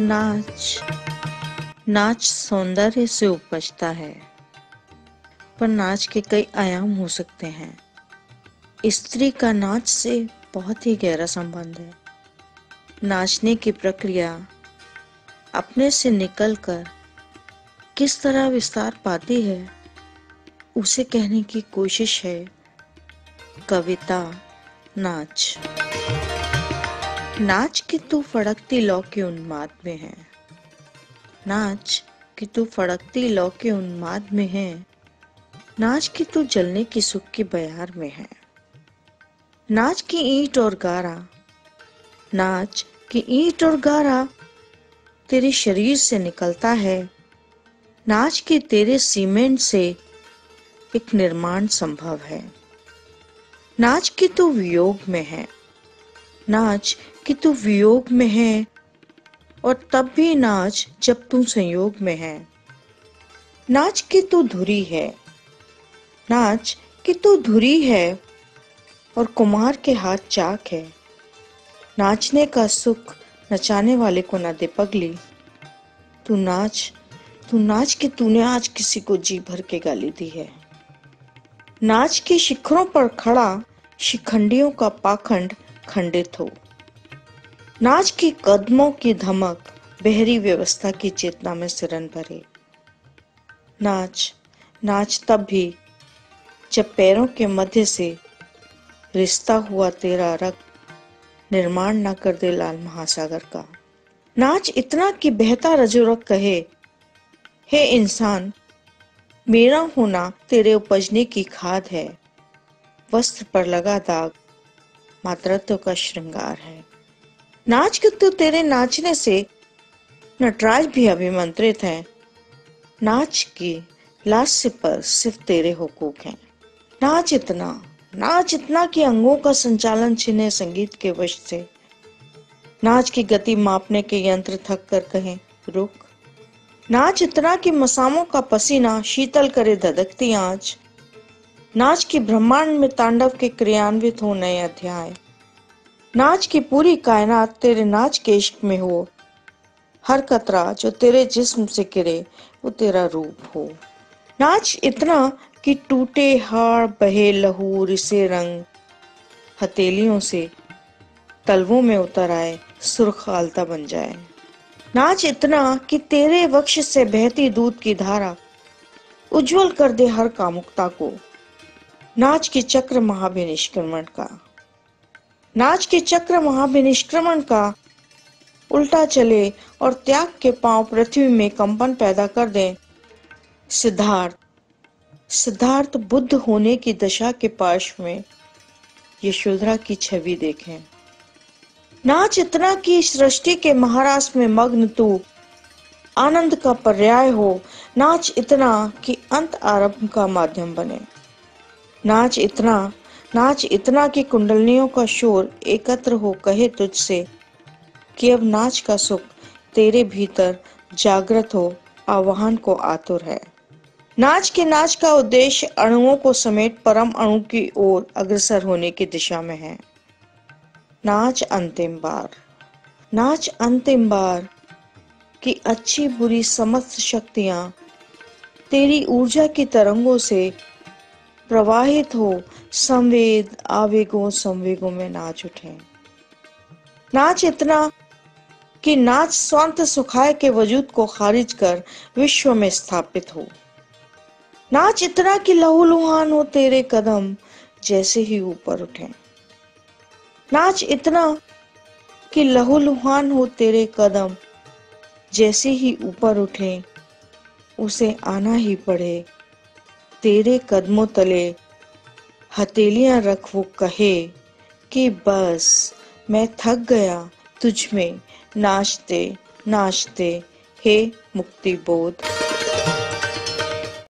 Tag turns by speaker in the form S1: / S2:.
S1: नाच नाच सौंदर्य से उपजता है, पर नाच के कई आयाम हो सकते हैं। स्त्री का नाच से बहुत ही गहरा संबंध है। नाचने की प्रक्रिया अपने से निकलकर किस तरह विस्तार पाती है, उसे कहने की कोशिश है कविता नाच। नाच की तू फड़कती लौ के उन्माद में है, नाच कि तू फड़कती लौ के उन्माद में है, नाच कि तू जलने की सुख की बयार में है। नाच की ईंट और गारा, नाच की ईंट और गारा तेरे शरीर से निकलता है, नाच के तेरे सीमेंट से एक निर्माण संभव है। नाच कि तू वियोग में है, नाच कि तू वियोग में है, और तब भी नाच जब तू संयोग में है। नाच कि तू धुरी है, नाच कि तू धुरी है, और कुम्हार के हाथ चाक है। नाचने का सुख नचाने वाले को न दे पगली। तू नाच कि तूने आज किसी को जी भर के गाली दी है। नाच के शिखरों पर खड़ा शिखंडियों का पाखंड खंडित हो। नाच के कदमों की धमक बहरी व्यवस्था की चेतना में सिरन भरे। नाच तब भी जब पैरों के मध्य से रिश्ता हुआ तेरा रक्त निर्माण न कर दे लाल महासागर का। नाच इतना कि बहता रजोरक कहे, हे इंसान, मेरा होना तेरे उपजने की खाद है, वस्त्र पर लगा दाग मातृत्व का श्रृंगार है। नाच कि तू तेरे नाचने से नटराज भी अभिमंत्रित है, नाच की लास्य पर सिर्फ तेरे हुकूक हैं। नाच इतना कि अंगों का संचालन छिने संगीत के वश से। नाच की गति मापने के यंत्र थक कर कहें रुक। नाच इतना कि मसामों का पसीना शीतल करे धधकती आंच। नाच की ब्रह्मांड में तांडव के क्रियान्वित हो नए अध्याय। नाच की पूरी कायनात तेरे नाच के इश्क में हो, हर कतरा जो तेरे जिस्म से गिरे वो तेरा रूप हो। नाच इतना कि टूटे हाड़ बहे लहू रिसे रंग हथेलियों से तलवों में उतर आए सुर्ख आलता बन जाए। नाच इतना कि तेरे वक्ष से बहती दूध की धारा उज्जवल कर दे हर कामुकता को। नाच के चक्र महाभिनिष्क्रमण का, नाच के चक्र महाभिनिष्क्रमण का उल्टा चले और त्याग के पांव पृथ्वी में कंपन पैदा कर दें। सिद्धार्थ बुद्ध होने की दशा के पार्श्व में यशोधरा की छवि देखें। नाच इतना कि सृष्टि के महारास में मग्न तू आनंद का पर्याय हो। नाच इतना कि अंत आरंभ का माध्यम बने। नाच इतना कि कुंडलियों का शोर एकत्र हो कहे तुझसे कि अब नाच का सुख तेरे भीतर जागृत हो आह्वान को आतुर है। नाच का उद्देश्य अणुओं को समेट परम अणु की ओर अग्रसर होने की दिशा में है। नाच अंतिम बार कि अच्छी बुरी समस्त शक्तियां तेरी ऊर्जा की तरंगों से प्रवाहित हो संवेगों में नाच उठे। नाच इतना कि नाच स्वांत सुखाय के वजूद को खारिज कर विश्व में स्थापित हो। नाच इतना कि लहूलुहान हो तेरे कदम जैसे ही ऊपर उठे। नाच इतना कि लहूलुहान हो तेरे कदम जैसे ही ऊपर उठे, उसे आना ही पड़े तेरे कदमों तले हथेलियां रख वो कहे कि बस मैं थक गया तुझ में नाचते नाचते हे मुक्ति बोध।